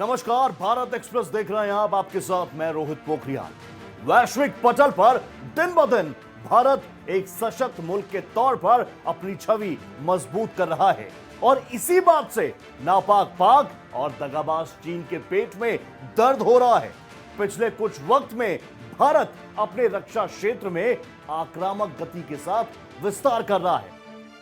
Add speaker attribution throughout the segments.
Speaker 1: नमस्कार, भारत एक्सप्रेस देख रहे हैं आप, आपके साथ मैं रोहित पोखरियाल। वैश्विक पटल पर दिन ब दिन भारत एक सशक्त मुल्क के तौर पर अपनी छवि मजबूत कर रहा है और इसी बात से नापाक पाक और दगाबाज चीन के पेट में दर्द हो रहा है। पिछले कुछ वक्त में भारत अपने रक्षा क्षेत्र में आक्रामक गति के साथ विस्तार कर रहा है।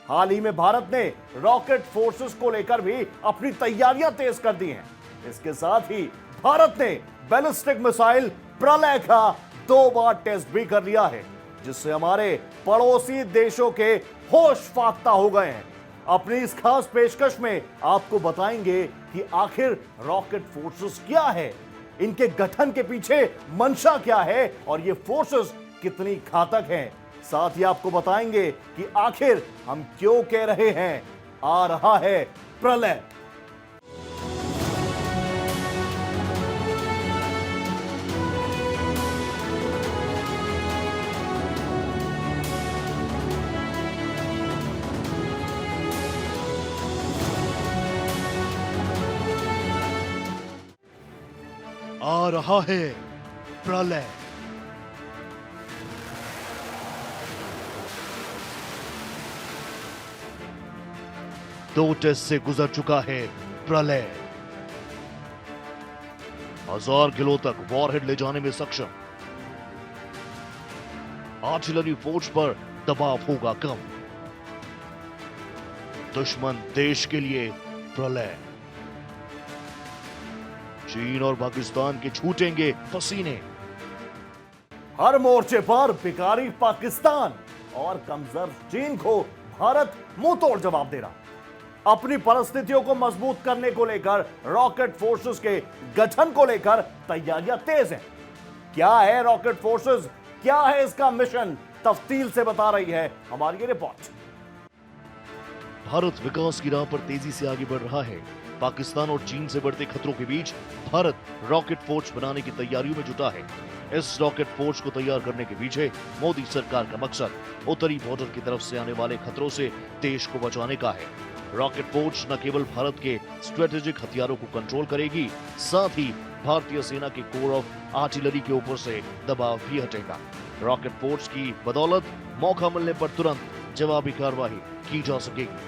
Speaker 1: हाल ही में भारत ने रॉकेट फोर्सेस को लेकर भी अपनी तैयारियां तेज कर दी हैं। इसके साथ ही भारत ने बैलिस्टिक मिसाइल प्रलय का 2 बार टेस्ट भी कर लिया है, जिससे हमारे पड़ोसी देशों के होश फाख्ता हो गए हैं। अपनी इस खास पेशकश में आपको बताएंगे कि आखिर रॉकेट फोर्सेस क्या है, इनके गठन के पीछे मंशा क्या है और ये फोर्सेस कितनी घातक हैं। साथ ही आपको बताएंगे कि आखिर हम क्यों कह रहे हैं आ रहा है प्रलय।
Speaker 2: आ रहा है प्रलय। दो टेस्ट से गुजर चुका है प्रलय। 1000 किलो तक वॉरहेड ले जाने में सक्षम। आर्टिलरी फोर्स पर दबाव होगा कम। दुश्मन देश के लिए प्रलय। चीन और पाकिस्तान के छूटेंगे पसीने।
Speaker 1: हर मोर्चे पर भिखारी पाकिस्तान और कमजोर चीन को भारत मुंह तोड़ जवाब दे रहा। अपनी परिस्थितियों को मजबूत करने को लेकर रॉकेट फोर्सेस के गठन को लेकर तैयारियां तेज हैं। क्या है रॉकेट फोर्सेस, क्या है इसका मिशन, तफसील से बता रही है हमारी ये रिपोर्ट।
Speaker 2: भारत विकास की राह पर तेजी से आगे बढ़ रहा है। पाकिस्तान और चीन से बढ़ते खतरों के बीच भारत रॉकेट फोर्स बनाने की तैयारियों में जुटा है। इस रॉकेट फोर्स को तैयार करने के पीछे मोदी सरकार का मकसद उत्तरी बॉर्डर की तरफ से आने वाले खतरों से देश को बचाने का है। रॉकेट फोर्स न केवल भारत के स्ट्रेटेजिक हथियारों को कंट्रोल करेगी, साथ ही भारतीय सेना के कोर ऑफ आर्टिलरी के ऊपर से दबाव भी हटेगा। रॉकेट फोर्स की बदौलत मौका मिलने पर तुरंत जवाबी कार्रवाई की जा सकेगी।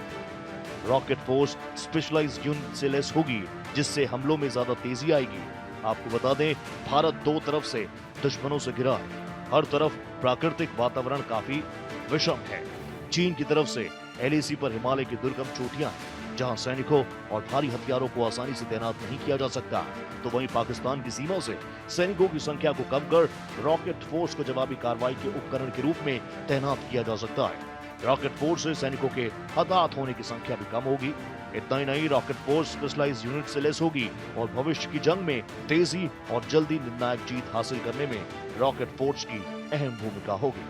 Speaker 2: रॉकेट फोर्स स्पेशलाइज्ड यूनिट से लैस होगी, जिससे हमलों में ज्यादा तेजी आएगी। आपको बता दें, भारत दो तरफ से दुश्मनों से घिरा है। हर तरफ प्राकृतिक वातावरण काफी विषम है। चीन की तरफ से LAC पर हिमालय की दुर्गम चोटियां हैं, जहां सैनिकों और भारी हथियारों को आसानी से तैनात नहीं किया जा सकता। तो वहीं पाकिस्तान की सीमा से सैनिकों की संख्या को कम कर रॉकेट फोर्स को जवाबी कार्रवाई के उपकरण के रूप में तैनात किया जा सकता है। रॉकेट फोर्स से सैनिकों के हताहत होने की संख्या भी कम होगी। इतना ही नहीं, रॉकेट फोर्स स्पेशलाइज्ड यूनिट से लैस होगी और भविष्य की जंग में तेजी और जल्दी निर्णायक जीत हासिल करने में रॉकेट फोर्स की अहम भूमिका होगी।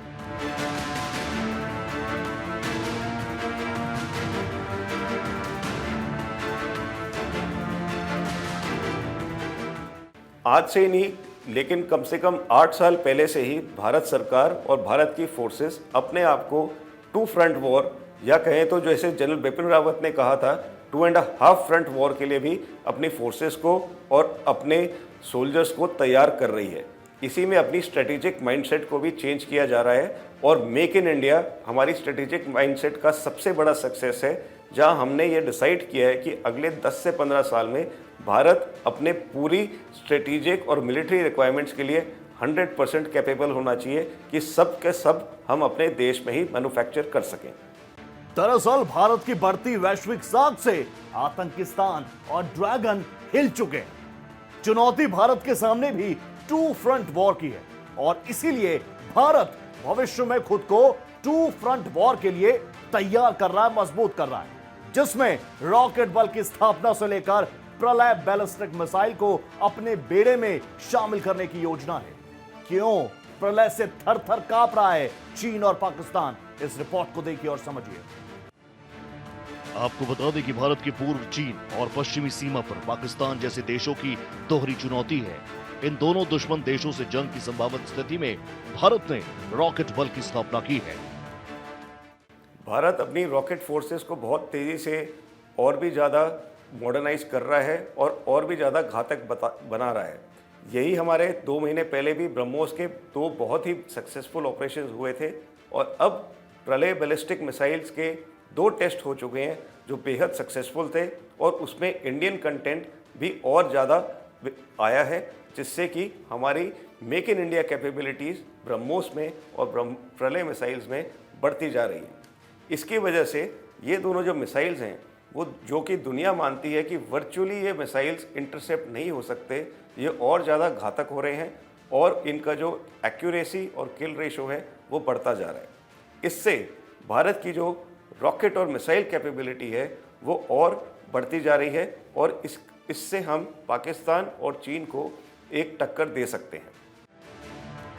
Speaker 3: आज से ही नहीं, लेकिन कम से कम 8 साल पहले से ही भारत सरकार और भारत की फोर्सेस अपने आप को 2 फ्रंट वॉर, या कहें तो जैसे जनरल बिपिन रावत ने कहा था 2.5 फ्रंट वॉर के लिए भी अपनी फोर्सेस को और अपने सोल्जर्स को तैयार कर रही है। इसी में अपनी स्ट्रेटेजिक माइंडसेट को भी चेंज किया जा रहा है और मेक इन इंडिया हमारी स्ट्रेटेजिक माइंडसेट का सबसे बड़ा सक्सेस है, जहां हमने ये डिसाइड किया है कि अगले 10 से 15 साल में भारत अपने पूरी स्ट्रेटेजिक और मिलिट्री रिक्वायरमेंट्स के लिए 100% कैपेबल होना चाहिए कि सब के सब हम अपने देश में ही मैन्युफैक्चर कर सकें।
Speaker 1: दरअसल भारत की बढ़ती वैश्विक साख से आतंकिस्तान और ड्रैगन हिल चुके हैं। चुनौती भारत के सामने भी 2 फ्रंट वॉर की है और इसीलिए भारत भविष्य में खुद को 2 फ्रंट वॉर के लिए तैयार कर रहा है, मजबूत कर रहा है, जिसमें रॉकेट बल की स्थापना से लेकर प्रलय बैलिस्टिक मिसाइल को अपने बेड़े में शामिल करने की योजना है। क्यों प्रलय से थर थर कांप रहा है चीन और पाकिस्तान, इस रिपोर्ट को देखिए और समझिए।
Speaker 2: आपको बता दें कि भारत की पूर्व चीन और पश्चिमी सीमा पर पाकिस्तान जैसे देशों की दोहरी चुनौती है। इन दोनों दुश्मन देशों से जंग की संभावित स्थिति में भारत ने रॉकेट बल की स्थापना की है।
Speaker 3: भारत अपनी रॉकेट फोर्सेस को बहुत तेज़ी से और भी ज़्यादा मॉडर्नाइज कर रहा है और भी ज़्यादा घातक बना रहा है। यही हमारे 2 महीने पहले भी ब्रह्मोस के 2 बहुत ही सक्सेसफुल ऑपरेशन हुए थे और अब प्रलय बैलिस्टिक मिसाइल्स के 2 टेस्ट हो चुके हैं जो बेहद सक्सेसफुल थे और उसमें इंडियन कंटेंट भी और ज़्यादा आया है, जिससे कि हमारी make in India capabilities BrahMos में और प्रलय मिसाइल्स में बढ़ती जा रही है। इसकी वजह से ये दोनों जो मिसाइल्स हैं वो जो कि दुनिया मानती है कि वर्चुअली ये मिसाइल्स इंटरसेप्ट नहीं हो सकते, ये और ज़्यादा घातक हो रहे हैं और इनका जो एक्यूरेसी और किल रेशो है वो बढ़ता जा रहा है। इससे भारत की जो रॉकेट और मिसाइल कैपेबिलिटी है वो और बढ़ती जा रही है और इससे हम पाकिस्तान और चीन को एक टक्कर दे सकते हैं।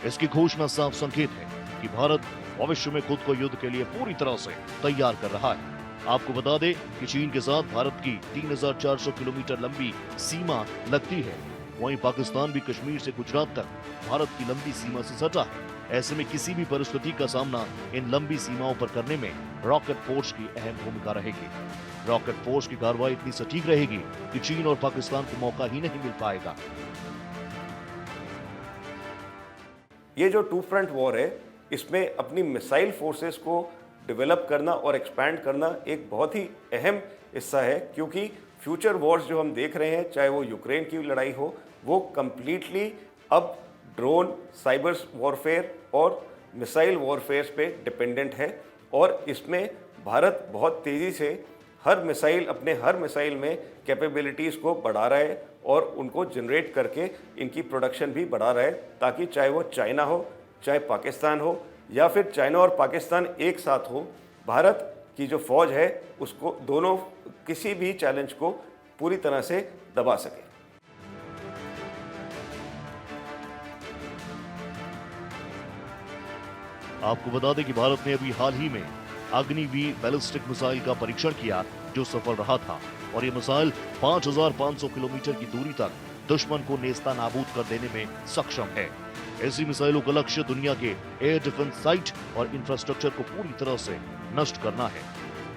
Speaker 2: इसकी घोषणा साफ संकेत है कि भारत भविष्य में खुद को युद्ध के लिए पूरी तरह से तैयार कर रहा है। आपको बता दें कि चीन के साथ भारत की 3,400 किलोमीटर लंबी सीमा लगती है। वहीं पाकिस्तान भी कश्मीर से गुजरात तक भारत की लंबी सीमा से सटा है। ऐसे में किसी भी परिस्थिति का सामना इन लंबी सीमाओं पर करने में रॉकेट फोर्स की अहम भूमिका रहेगी। रॉकेट फोर्स की कार्रवाई इतनी सटीक रहेगी कि चीन और पाकिस्तान को मौका ही नहीं मिल पाएगा।
Speaker 3: ये जो 2 फ्रंट वॉर है, इसमें अपनी मिसाइल फोर्सेस को डेवलप करना और एक्सपैंड करना एक बहुत ही अहम हिस्सा है, क्योंकि फ्यूचर वॉर्स जो हम देख रहे हैं, चाहे वो यूक्रेन की लड़ाई हो, वो कंप्लीटली अब ड्रोन, साइबर वॉरफेयर और मिसाइल वॉरफेयर पे डिपेंडेंट है और इसमें भारत बहुत तेज़ी से अपने हर मिसाइल में कैपेबिलिटीज़ को बढ़ा रहा है और उनको जनरेट करके इनकी प्रोडक्शन भी बढ़ा रहा है, ताकि चाहे वो चाइना हो, चाहे पाकिस्तान हो या फिर चाइना और पाकिस्तान एक साथ हो, भारत की जो फौज है उसको दोनों किसी भी चैलेंज को पूरी तरह से दबा सके।
Speaker 2: आपको बता दें कि भारत ने अभी हाल ही में अग्नि-वी बैलिस्टिक मिसाइल का परीक्षण किया जो सफल रहा था और ये मिसाइल 5,500 किलोमीटर की दूरी तक दुश्मन को नेस्तानाबूद कर देने में सक्षम है। ऐसी मिसाइलों का लक्ष्य दुनिया के एयर डिफेंस साइट और इंफ्रास्ट्रक्चर को पूरी तरह से नष्ट करना है।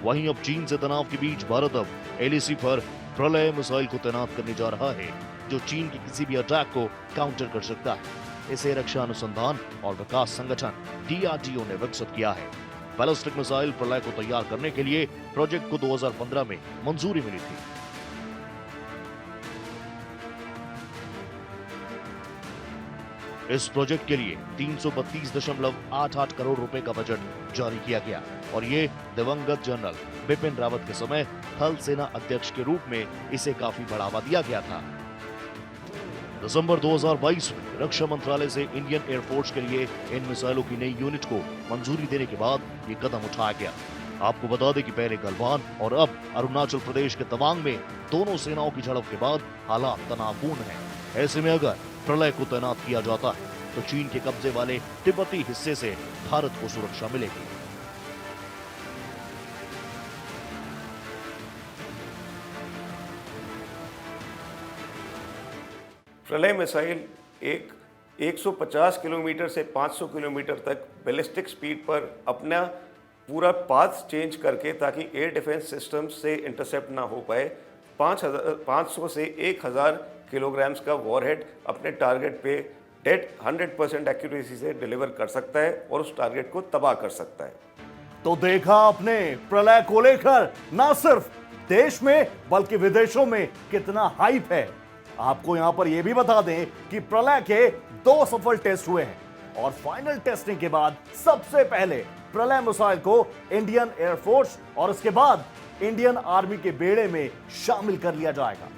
Speaker 2: वहीं अब चीन से तनाव के बीच भारत अब LAC पर प्रलय मिसाइल को तैनात करने जा रहा है, जो चीन के किसी भी अटैक को काउंटर कर सकता है। इसे रक्षा अनुसंधान और विकास संगठन DRDO ने विकसित किया है। बैलिस्टिक मिसाइल प्रलय को तैयार करने के लिए प्रोजेक्ट को 2015 में मंजूरी मिली थी। इस प्रोजेक्ट के लिए 332.88 करोड़ रुपए का बजट जारी किया गया और ये दिवंगत जनरल बिपिन रावत के समय थल सेना अध्यक्ष के रूप में इसे काफी बढ़ावा दिया गया था। दिसंबर 2022 में रक्षा मंत्रालय से इंडियन एयरफोर्स के लिए इन मिसाइलों की नई यूनिट को मंजूरी देने के बाद ये कदम उठाया गया। आपको बता दें कि पहले गलवान और अब अरुणाचल प्रदेश के तवांग में दोनों सेनाओं की झड़प के बाद हालात तनावपूर्ण हैं। ऐसे में अगर प्रलय को तैनात किया जाता है तो चीन के कब्जे वाले तिब्बती हिस्से से भारत को सुरक्षा मिलेगी।
Speaker 3: प्रलय मिसाइल एक 150 किलोमीटर से 500 किलोमीटर तक बैलिस्टिक स्पीड पर अपना पूरा पाथ चेंज करके, ताकि एयर डिफेंस सिस्टम से इंटरसेप्ट ना हो पाए, 500 से 1000 किलोग्राम्स का वॉरहेड अपने टारगेट पे डेड 100% एक्यूरेसी से डिलीवर कर सकता है और उस टारगेट को तबाह कर सकता है।
Speaker 1: तो देखा आपने प्रलय को लेकर ना सिर्फ देश में बल्कि विदेशों में कितना हाइप है। आपको यहां पर यह भी बता दें कि प्रलय के 2 सफल टेस्ट हुए हैं और फाइनल टेस्टिंग के बाद सबसे पहले प्रलय मिसाइल को इंडियन एयरफोर्स और उसके बाद इंडियन आर्मी के बेड़े में शामिल कर लिया जाएगा।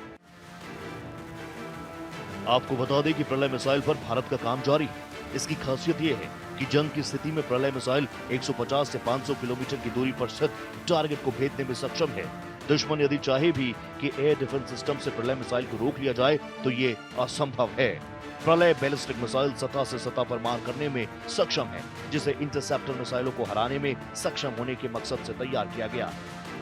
Speaker 2: आपको बता दें कि प्रलय मिसाइल पर भारत का काम जारी है। इसकी खासियत यह है कि जंग की स्थिति में प्रलय मिसाइल 150 से 500 किलोमीटर की दूरी पर स्थित टारगेट को भेदने में सक्षम है। दुश्मन यदि चाहे भी कि एयर डिफेंस सिस्टम से प्रलय मिसाइल को रोक लिया जाए तो ये असंभव है। प्रलय बैलिस्टिक मिसाइल सतह से सतह पर मार करने में सक्षम है, जिसे इंटरसेप्टर मिसाइलों को हराने में सक्षम होने के मकसद से तैयार किया गया।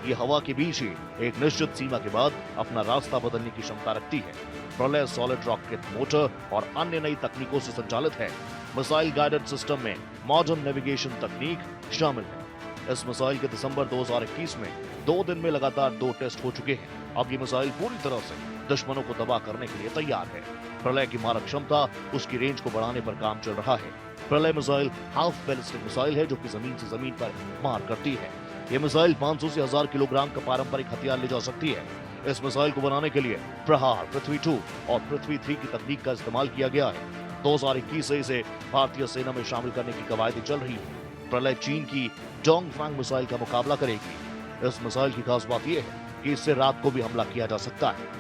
Speaker 2: ये हवा के बीच ही एक निश्चित सीमा के बाद अपना रास्ता बदलने की क्षमता रखती है। प्रलय सॉलिड रॉकेट मोटर और अन्य नई तकनीकों से संचालित है। मिसाइल गाइडेड सिस्टम में मॉडर्न नेविगेशन तकनीक शामिल है। इस मिसाइल के दिसंबर 2021 में 2 दिन में लगातार 2 टेस्ट हो चुके हैं। अब ये मिसाइल पूरी तरह से दुश्मनों को तबाह करने के लिए तैयार है। प्रलय की मारक क्षमता, उसकी रेंज को बढ़ाने पर काम चल रहा है। प्रलय मिसाइल हाफ बैलिस्टिक मिसाइल है जो कि जमीन से जमीन पर मार करती है। ये मिसाइल 500 से 1000 किलोग्राम का पारंपरिक हथियार ले जा सकती है। इस मिसाइल को बनाने के लिए प्रहार, पृथ्वी 2 और पृथ्वी 3 की तकनीक का इस्तेमाल किया गया है। 2021 से इसे भारतीय सेना में शामिल करने की कवायदें चल रही है। प्रलय चीन की डोंगफांग मिसाइल का मुकाबला करेगी। इस मिसाइल की खास बात यह है कि इससे रात को भी हमला किया जा सकता है।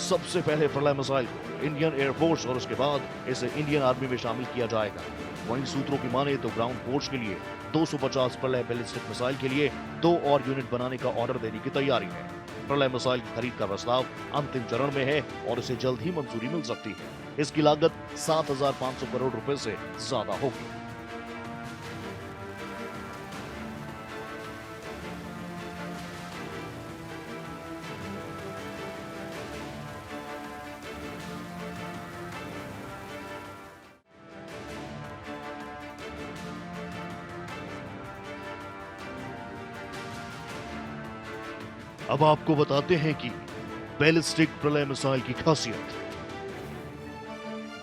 Speaker 2: सबसे पहले प्रलय मिसाइल को इंडियन एयरफोर्स और उसके बाद इसे इंडियन आर्मी में शामिल किया जाएगा। वहीं सूत्रों की माने तो ग्राउंड फोर्स के लिए 250 प्रलय बैलिस्टिक मिसाइल के लिए 2 और यूनिट बनाने का ऑर्डर देने की तैयारी है। प्रलय मिसाइल की खरीद का प्रस्ताव अंतिम चरण में है और इसे जल्द ही मंजूरी मिल सकती है। इसकी लागत 7,500 करोड़ रुपए से ज्यादा होगी। अब आपको बताते हैं कि बैलिस्टिक प्रलय मिसाइल की खासियत।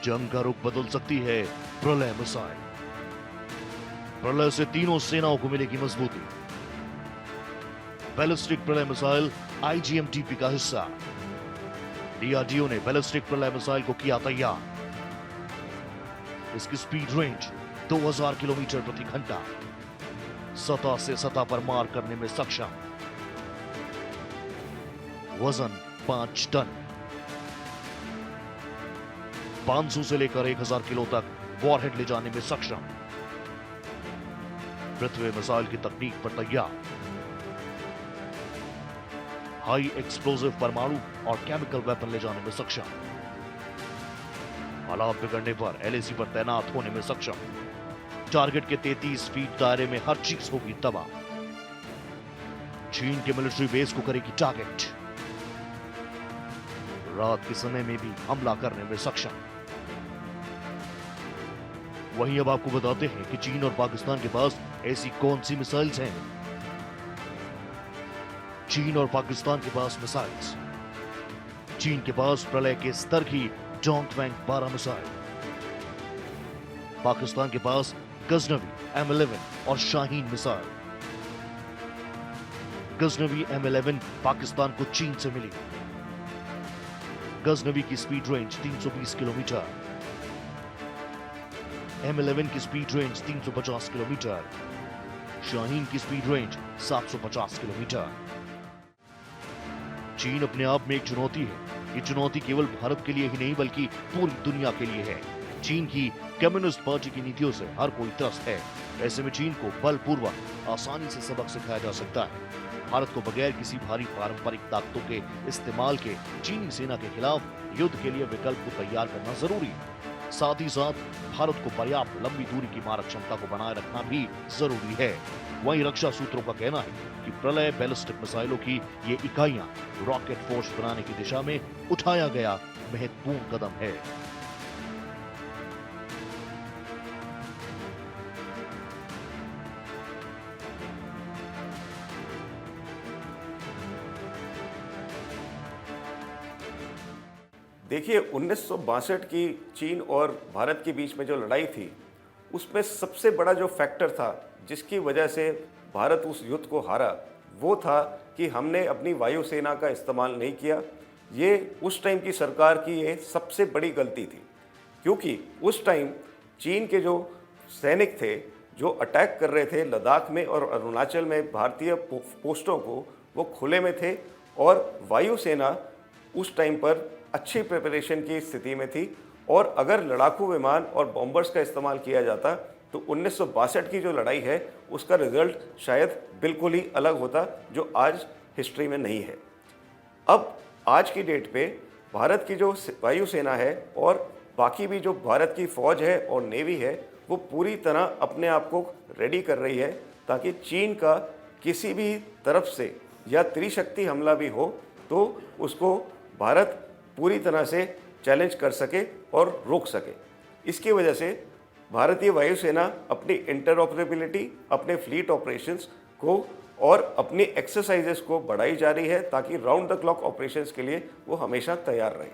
Speaker 2: जंग का रुख बदल सकती है प्रलय मिसाइल। प्रलय से तीनों सेनाओं को मिलेगी मजबूती। बैलिस्टिक प्रलय मिसाइल IGMTP का हिस्सा। DRDO ने बैलिस्टिक प्रलय मिसाइल को किया तैयार। इसकी स्पीड रेंज 2000 किलोमीटर प्रति घंटा, सतह से सतह पर मार करने में सक्षम, वजन 5 टन, 500 से लेकर 1000 किलो तक वॉरहेड ले जाने में सक्षम, पृथ्वी मिसाइल की तकनीक पर तैयार, हाई एक्सप्लोसिव परमाणु और केमिकल वेपन ले जाने में सक्षम, हालात बिगड़ने पर LAC पर तैनात होने में सक्षम, टारगेट के 33 फीट दायरे में हर चीज होगी तबाह, चीन के मिलिट्री बेस को करेगी टारगेट, रात के समय में भी हमला करने में सक्षम। वहीं अब आपको बताते हैं कि चीन और पाकिस्तान के पास ऐसी कौन सी मिसाइल्स हैं। चीन और पाकिस्तान के पास मिसाइल्स। चीन के पास प्रलय के स्तर की डोंगफैंग 12 मिसाइल। पाकिस्तान के पास गजनवी M11 और शाहीन मिसाइल। गजनवी M11 पाकिस्तान को चीन से मिली। गजनवी की स्पीड रेंज 320 किलोमीटर, M11 की स्पीड रेंज 350 किलोमीटर, शाहीन की स्पीड रेंज 750 किलोमीटर। चीन अपने आप में एक चुनौती है। ये चुनौती केवल भारत के लिए ही नहीं बल्कि पूरी दुनिया के लिए है। चीन की कम्युनिस्ट पार्टी की नीतियों से हर कोई त्रस्त है। ऐसे में चीन को बलपूर्वक आसानी से सबक सिखाया जा सकता है। भारत को बगैर किसी भारी पारंपरिक ताकतों के इस्तेमाल के चीनी सेना के खिलाफ युद्ध के लिए विकल्प को तैयार करना जरूरी है। साथ ही साथ भारत को पर्याप्त लंबी दूरी की मारक क्षमता को बनाए रखना भी जरूरी है। वहीं रक्षा सूत्रों का कहना है कि प्रलय बैलिस्टिक मिसाइलों की ये इकाइयां रॉकेट फोर्स बनाने की दिशा में उठाया गया महत्वपूर्ण कदम है।
Speaker 3: देखिए 1962 की चीन और भारत के बीच में जो लड़ाई थी उसमें सबसे बड़ा जो फैक्टर था जिसकी वजह से भारत उस युद्ध को हारा वो था कि हमने अपनी वायुसेना का इस्तेमाल नहीं किया। ये उस टाइम की सरकार की ये सबसे बड़ी गलती थी, क्योंकि उस टाइम चीन के जो सैनिक थे जो अटैक कर रहे थे लद्दाख में और अरुणाचल में भारतीय पोस्टों को, वो खुले में थे और वायुसेना उस टाइम पर अच्छी प्रिपरेशन की स्थिति में थी। और अगर लड़ाकू विमान और बॉम्बर्स का इस्तेमाल किया जाता तो 1962 की जो लड़ाई है उसका रिजल्ट शायद बिल्कुल ही अलग होता, जो आज हिस्ट्री में नहीं है। अब आज की डेट पे भारत की जो वायुसेना है और बाकी भी जो भारत की फौज है और नेवी है वो पूरी तरह अपने आप को रेडी कर रही है ताकि चीन का किसी भी तरफ से या त्रिशक्ति हमला भी हो तो उसको भारत पूरी तरह से चैलेंज कर सके और रोक सके। इसकी वजह से भारतीय वायुसेना अपनी इंटरऑपरेबिलिटी, अपने फ्लीट ऑपरेशंस को और अपनी एक्सरसाइजेस को बढ़ाई जा रही है ताकि राउंड द क्लॉक ऑपरेशंस के लिए वो हमेशा तैयार रहे।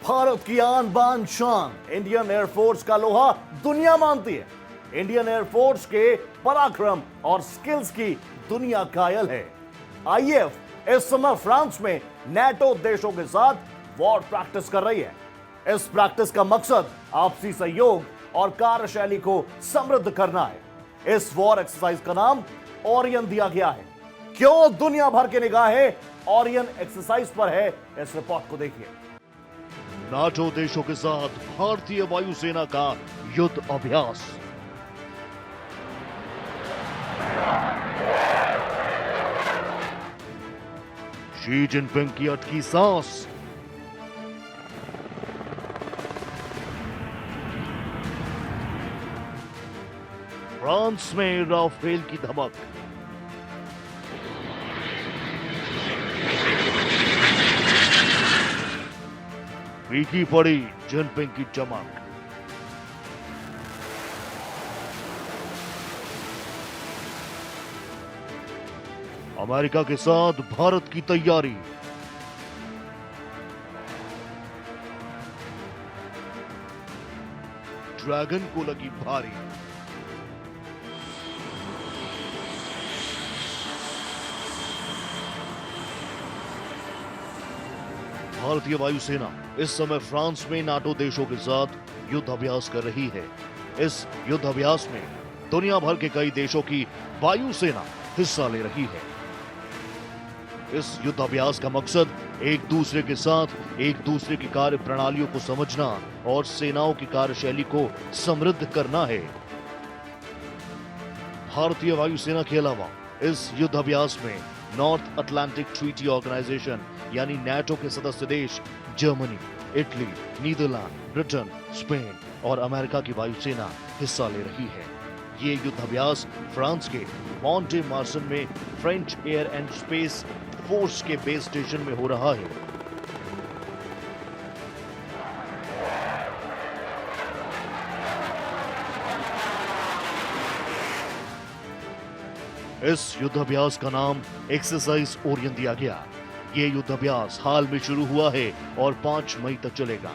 Speaker 1: भारत की आन बान शान इंडियन एयरफोर्स का लोहा दुनिया मानती है। इंडियन एयरफोर्स के पराक्रम और स्किल्स की दुनिया कायल है। आईएएफ इस समय फ्रांस में नेटो देशों के साथ वॉर प्रैक्टिस कर रही है। इस प्रैक्टिस का मकसद आपसी सहयोग और कार्यशैली को समृद्ध करना है। इस वॉर एक्सरसाइज का नाम ओरियन दिया गया है। क्यों दुनिया भर की निगाहें ओरियन एक्सरसाइज पर है, इस रिपोर्ट को देखिए।
Speaker 2: नाटो देशों के साथ भारतीय वायुसेना का युद्ध अभ्यास। शी जिनपिंग की अटकी सांस। फ्रांस में राफेल की धमक। फीकी पड़ी जिनपिंग की चमक। अमेरिका के साथ भारत की तैयारी। ड्रैगन को लगी भारी। भारतीय वायुसेना इस समय फ्रांस में नाटो देशों के साथ युद्ध अभ्यास कर रही है। इस युद्ध अभ्यास में दुनिया भर के कई देशों की वायुसेना हिस्सा ले रही है। इस युद्ध अभ्यास का मकसद एक दूसरे के साथ एक दूसरे की कार्य प्रणालियों को समझना और सेनाओं की कार्यशैली को समृद्ध करना है। भारतीय वायुसेना के अलावा इस युद्ध अभ्यास में नॉर्थ अटलांटिक ट्रीटी ऑर्गेनाइजेशन यानी नेटो के सदस्य देश Germany, Italy, Netherland, Britain, Spain और अमेरिका की वायुसेना हिस्सा ले रही है। ये युद्ध अभ्यास फ्रांस के मॉन्टे मार्सन में French air and space force के बेस स्टेशन में हो रहा है। इस युद्धाभ्यास का नाम एक्सरसाइज ओरियन दिया गया। ये युद्धाभ्यास हाल में शुरू हुआ है और 5 मई तक चलेगा।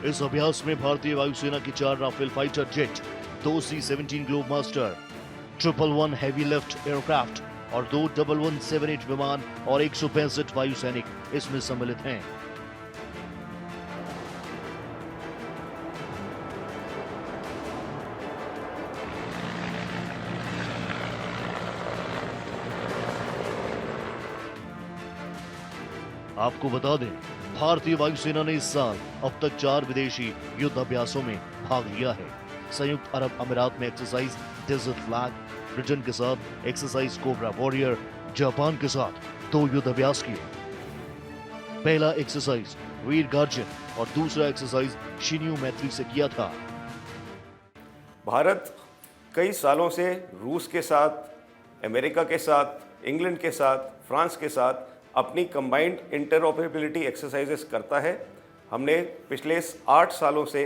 Speaker 2: इस अभ्यास में भारतीय वायुसेना की 4 Rafale fighter jet, 2 C-17 Globemaster, 111 heavy lift aircraft और 2 1178 विमान और 165 वायुसैनिक इसमें सम्मिलित हैं। आपको बता दें, भारतीय वायुसेना ने इस साल अब तक 4 विदेशी युद्ध अभ्यासों में भाग लिया है। संयुक्त अरब अमीरात में एक्सरसाइज डेजर्ट फ्लैग, ब्रिटेन के साथ एक्सरसाइज कोबरा वॉरियर, जापान के साथ 2 युद्ध अभ्यास किए। पहला एक्सरसाइज वीर गार्जियन और दूसरा एक्सरसाइज शिन्यू मैत्री से किया था।
Speaker 3: भारत कई सालों से रूस के साथ, अमेरिका के साथ, इंग्लैंड के साथ, फ्रांस के साथ अपनी कंबाइंड इंटरऑपरेबिलिटी एक्सरसाइजेस करता है। हमने पिछले 8 सालों से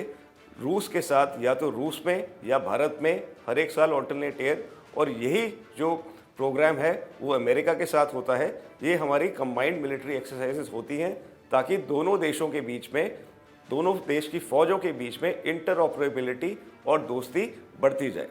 Speaker 3: रूस के साथ या तो रूस में या भारत में हर एक साल ऑल्टरनेट ईयर, और यही जो प्रोग्राम है वो अमेरिका के साथ होता है। ये हमारी कंबाइंड मिलिट्री एक्सरसाइजेस होती हैं ताकि दोनों देशों के बीच में, दोनों देश की फौजों के बीच में इंटरऑपरेबिलिटी और दोस्ती बढ़ती जाए।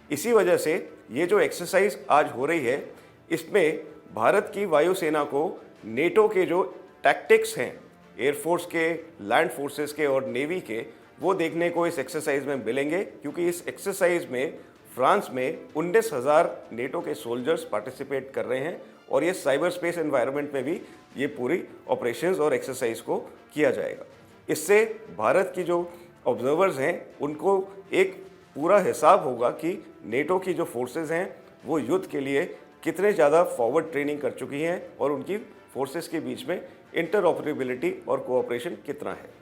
Speaker 3: इसी वजह से ये जो एक्सरसाइज आज हो रही है, इसमें भारत की वायुसेना को नेटो के जो टैक्टिक्स हैं, एयरफोर्स के, लैंड फोर्सेस के और नेवी के, वो देखने को इस एक्सरसाइज में मिलेंगे, क्योंकि इस एक्सरसाइज में फ्रांस में 19,000 नेटो के सोल्जर्स पार्टिसिपेट कर रहे हैं और ये साइबर स्पेस एनवायरनमेंट में भी ये पूरी ऑपरेशंस और एक्सरसाइज को किया जाएगा। इससे भारत की जो ऑब्जर्वर्स हैं उनको एक पूरा हिसाब होगा कि नेटो की जो फोर्सेस हैं वो युद्ध के लिए कितने ज़्यादा फॉरवर्ड ट्रेनिंग कर चुकी हैं और उनकी फोर्सेस के बीच में इंटरऑपरेबिलिटी और कोऑपरेशन कितना है।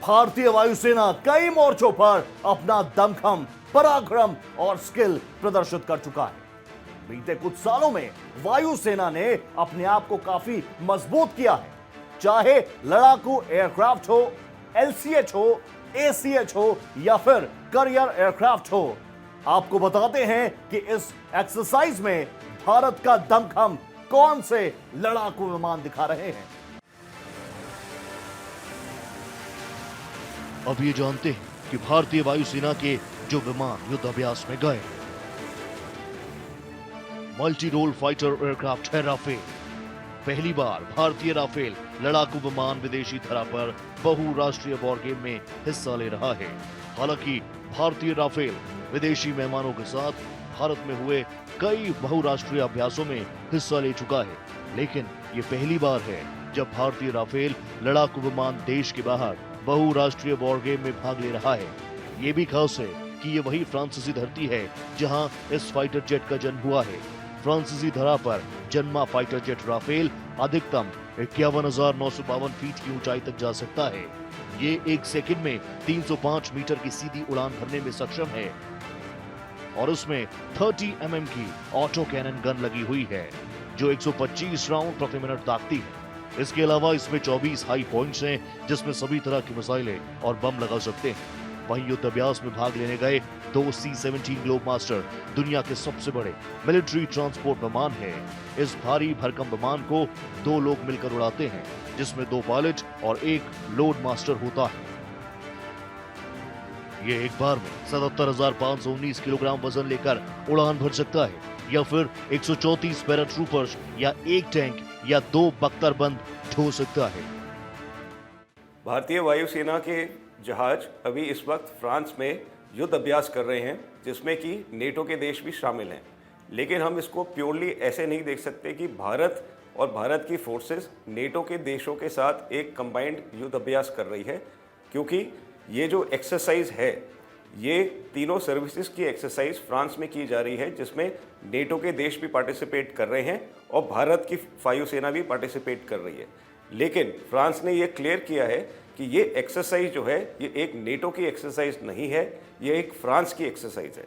Speaker 1: भारतीय वायुसेना कई मोर्चों पर अपना दमखम, पराक्रम और स्किल प्रदर्शित कर चुका है। बीते कुछ सालों में वायुसेना ने अपने आप को काफी मजबूत किया है। चाहे लड़ाकू एयरक्राफ्ट हो, LCH हो, ACH हो या फिर करियर एयरक्राफ्ट हो। आपको बताते हैं कि इस एक्सरसाइज में भारत का दमखम कौन से लड़ाकू विमान दिखा रहे हैं।
Speaker 2: अब ये जानते हैं कि भारतीय वायुसेना के जो विमान युद्ध अभ्यास में गए। मल्टी रोल फाइटर एयरक्राफ्ट है राफेल। पहली बार भारतीय राफेल लड़ाकू विमान विदेशी धरा पर बहुराष्ट्रीय वॉर गेम में हिस्सा ले रहा है। हालांकि भारतीय राफेल विदेशी मेहमानों के साथ भारत में हुए कई बहुराष्ट्रीय अभ्यासों में हिस्सा ले चुका है, लेकिन ये पहली बार है जब भारतीय राफेल लड़ाकू विमान देश के बाहर बहुराष्ट्रीय वॉर गेम में भाग ले रहा है। ये भी खास है कि ये वही फ्रांसीसी धरती है जहां इस फाइटर जेट का जन्म हुआ है। फ्रांसीसी धरा पर जन्मा फाइटर जेट राफेल अधिकतम 51,952 फीट की ऊंचाई तक जा सकता है। ये एक सेकंड में 305 मीटर की सीधी उड़ान भरने में सक्षम है और उसमें 30 mm की ऑटो कैनन गन लगी हुई है जो 125 राउंड प्रति मिनट दागती है। इसके अलावा इसमें 24 हाई पॉइंट्स हैं जिसमें सभी तरह की मिसाइलें और बम लगा सकते हैं। वहीं युद्ध अभ्यास में भाग लेने गए 2 C-17 ग्लोब मास्टर दुनिया के सबसे बड़े मिलिट्री ट्रांसपोर्ट विमान है। इस भारी भरकम विमान को 2 लोग मिलकर उड़ाते हैं, जिसमें 2 पायलट और 1 लोड मास्टर होता है। ये एक बार में 77,519 किलोग्राम वजन लेकर उड़ान भर सकता है या फिर 134 पैराट्रूपर्स या 1 टैंक या 2 बख्तरबंद ढो सकता है।
Speaker 3: भारतीय वायुसेना के जहाज अभी इस वक्त फ्रांस में युद्ध अभ्यास कर रहे हैं, जिसमें कि नेटो के देश भी शामिल हैं। लेकिन हम इसको प्योरली ऐसे नहीं देख सकते कि भारत और भारत की फोर्सेस नेटो के देशों के साथ एक कंबाइंड युद्ध अभ्यास कर रही है, क्योंकि ये जो एक्सरसाइज है ये तीनों सर्विसेज की एक्सरसाइज फ्रांस में की जा रही है, जिसमें नेटो के देश भी पार्टिसिपेट कर रहे हैं और भारत की वायुसेना भी पार्टिसिपेट कर रही है। लेकिन फ्रांस ने ये क्लियर किया है कि ये एक्सरसाइज जो है ये एक नेटो की एक्सरसाइज नहीं है, ये एक फ्रांस की एक्सरसाइज है।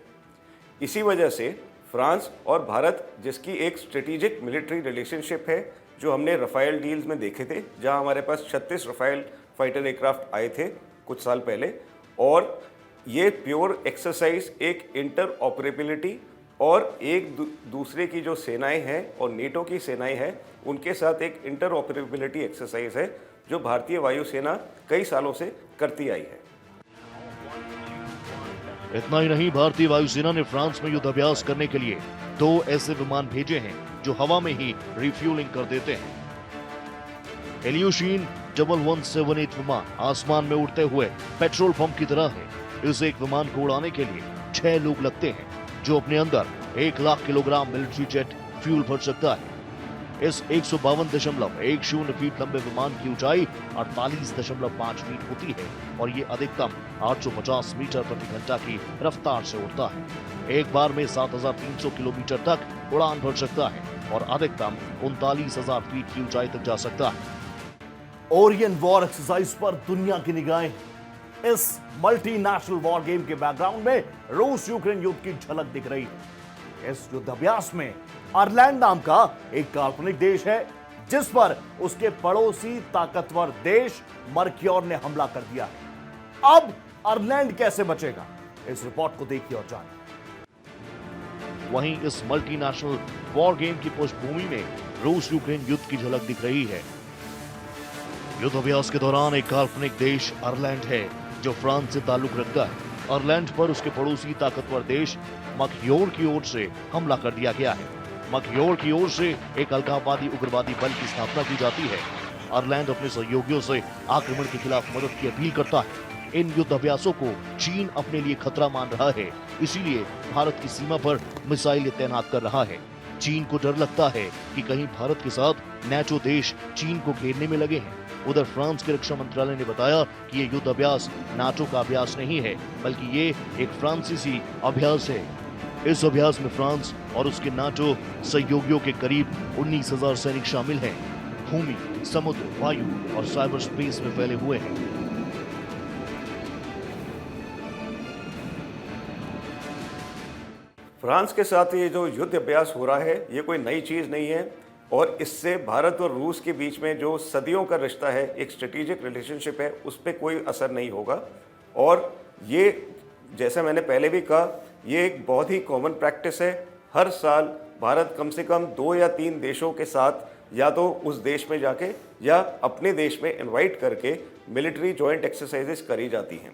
Speaker 3: इसी वजह से फ्रांस और भारत, जिसकी एक स्ट्रेटेजिक मिलिट्री रिलेशनशिप है, जो हमने रफाइल डील्स में देखे थे, जहां हमारे पास 36 रफाइल फाइटर एयरक्राफ्ट आए थे कुछ साल पहले, और ये प्योर एक्सरसाइज एक इंटर ऑपरेबिलिटी और एक दूसरे की जो सेनाएं हैं और नेटो की सेनाएं हैं उनके साथ एक इंटर ऑपरेबिलिटी एक्सरसाइज है, जो भारतीय वायुसेना कई सालों से करती आई है।
Speaker 2: इतना ही नहीं, भारतीय वायुसेना ने फ्रांस में युद्ध अभ्यास करने के लिए 2 ऐसे विमान भेजे हैं जो हवा में ही रिफ्यूलिंग कर देते हैं। इल्यूशिन जबल 178 विमान आसमान में उड़ते हुए पेट्रोल पंप की तरह है। इस एक विमान को उड़ाने के लिए 6 लोग लगते हैं, जो अपने अंदर 1 lakh kilogram military jet fuel भर सकता है। इस 152.10 फीट लंबे विमान की ऊंचाई 48.5 फीट होती है और ये अधिकतम 850 मीटर प्रति घंटा की रफ्तार से उड़ता है। एक बार में 7,300 किलोमीटर तक उड़ान भर सकता है और अधिकतम 39,000 फीट की ऊंचाई तक जा सकता है।
Speaker 1: ओरियन वॉर एक्सरसाइज पर दुनिया की निगाहें। इस मल्टीनेशनल वॉर गेम के बैकग्राउंड में रूस यूक्रेन युद्ध की झलक दिख रही है। इस युद्ध अभ्यास में आयरलैंड नाम का एक काल्पनिक देश है, जिस पर उसके पड़ोसी ताकतवर देश मर्क्योर ने हमला कर दिया है। अब आयरलैंड कैसे बचेगा, इस रिपोर्ट को देखिए और जानिए।
Speaker 2: वहीं इस मल्टीनेशनल वॉर गेम की पृष्ठभूमि में रूस यूक्रेन युद्ध की झलक दिख रही है। युद्ध अभ्यास के दौरान एक काल्पनिक देश आयरलैंड है जो फ्रांस से ताल्लुक रखता है। आयरलैंड पर उसके पड़ोसी ताकतवर देश मर्क्योर की ओर से हमला कर दिया गया है। मर्क्योर की ओर से एक अलगाववादी उग्रवादी बल की स्थापना की जाती है। आयरलैंड अपने सहयोगियों से आक्रमण के खिलाफ मदद की अपील करता है। इन युद्ध अभ्यासों को चीन अपने लिए खतरा मान रहा है, इसीलिए भारत की सीमा पर मिसाइलें तैनात कर रहा है। चीन को डर लगता है कि कहीं भारत के साथ नेटो देश चीन को घेरने में लगे हैं। उधर फ्रांस के रक्षा मंत्रालय ने बताया कि ये युद्ध अभ्यास नाटो का अभ्यास नहीं है, बल्कि ये एक फ्रांसीसी अभ्यास है। इस अभ्यास में फ्रांस और उसके नाटो सहयोगियों के करीब 19,000 सैनिक शामिल हैं। भूमि, समुद्र, वायु और साइबर स्पेस में फैले हुए हैं।
Speaker 3: फ्रांस के साथ ये जो युद्ध अभ्यास हो रहा है ये कोई नई चीज़ नहीं है, और इससे भारत और रूस के बीच में जो सदियों का रिश्ता है, एक स्ट्रेटेजिक रिलेशनशिप है, उस पर कोई असर नहीं होगा। और ये जैसा मैंने पहले भी कहा, ये एक बहुत ही कॉमन प्रैक्टिस है। हर साल भारत कम से कम 2 या 3 देशों के साथ या तो उस देश में जाके या अपने देश में इनवाइट करके मिलिट्री जॉइंट एक्सरसाइजेस करी जाती हैं।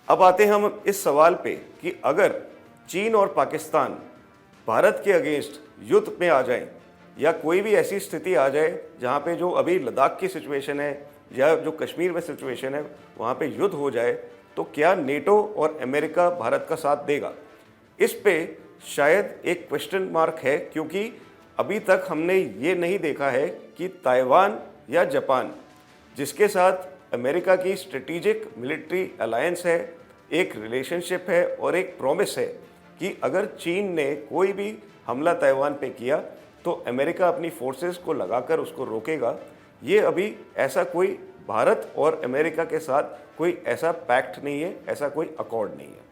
Speaker 3: अब आते हैं हम इस सवाल पे कि अगर चीन और पाकिस्तान भारत के अगेंस्ट युद्ध में आ जाएं या कोई भी ऐसी स्थिति आ जाए जहाँ पे जो अभी लद्दाख की सिचुएशन है या जो कश्मीर में सिचुएशन है वहाँ पे युद्ध हो जाए, तो क्या नेटो और अमेरिका भारत का साथ देगा? इस पे शायद एक क्वेश्चन मार्क है, क्योंकि अभी तक हमने ये नहीं देखा है कि ताइवान या जापान, जिसके साथ अमेरिका की स्ट्रेटेजिक मिलिट्री अलायंस है, एक रिलेशनशिप है और एक प्रॉमिस है कि अगर चीन ने कोई भी हमला ताइवान पे किया तो अमेरिका अपनी फोर्सेस को लगाकर उसको रोकेगा। ये अभी ऐसा कोई भारत और अमेरिका के साथ कोई ऐसा पैक्ट नहीं है, ऐसा कोई अकॉर्ड नहीं है।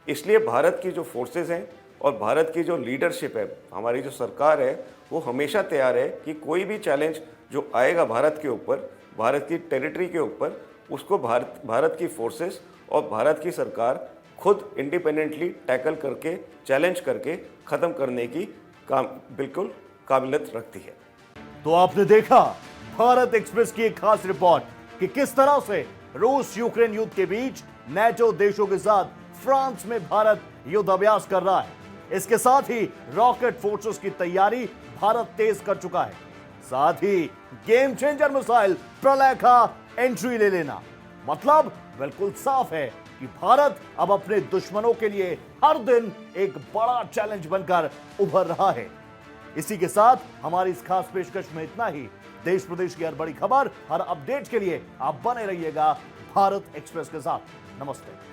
Speaker 3: इसलिए भारत की जो फोर्सेस हैं और भारत की जो लीडरशिप है, हमारी जो सरकार है, वो हमेशा तैयार है कि कोई भी चैलेंज जो आएगा भारत के ऊपर, भारत की टेरिटरी के ऊपर, उसको भारत की फोर्सेस और भारत की सरकार खुद इंडिपेंडेंटली टैकल करके, चैलेंज करके ख़त्म करने की बिल्कुल काबिलियत रखती है।
Speaker 1: तो आपने देखा भारत एक्सप्रेस की एक खास रिपोर्ट कि किस तरह से रूस यूक्रेन युद्ध के बीच नेटो देशों के साथ फ्रांस में भारत युद्ध अभ्यास कर रहा है। इसके साथ ही रॉकेट फोर्सेस की तैयारी भारत तेज कर चुका है। साथ ही गेम चेंजर मिसाइल प्रलय का एंट्री ले लेना, मतलब बिल्कुल साफ है कि भारत अब अपने दुश्मनों के लिए हर दिन एक बड़ा चैलेंज बनकर उभर रहा है। इसी के साथ हमारी इस खास पेशकश में इतना ही। देश प्रदेश की हर बड़ी खबर, हर अपडेट के लिए आप बने रहिएगा भारत एक्सप्रेस के साथ। नमस्ते।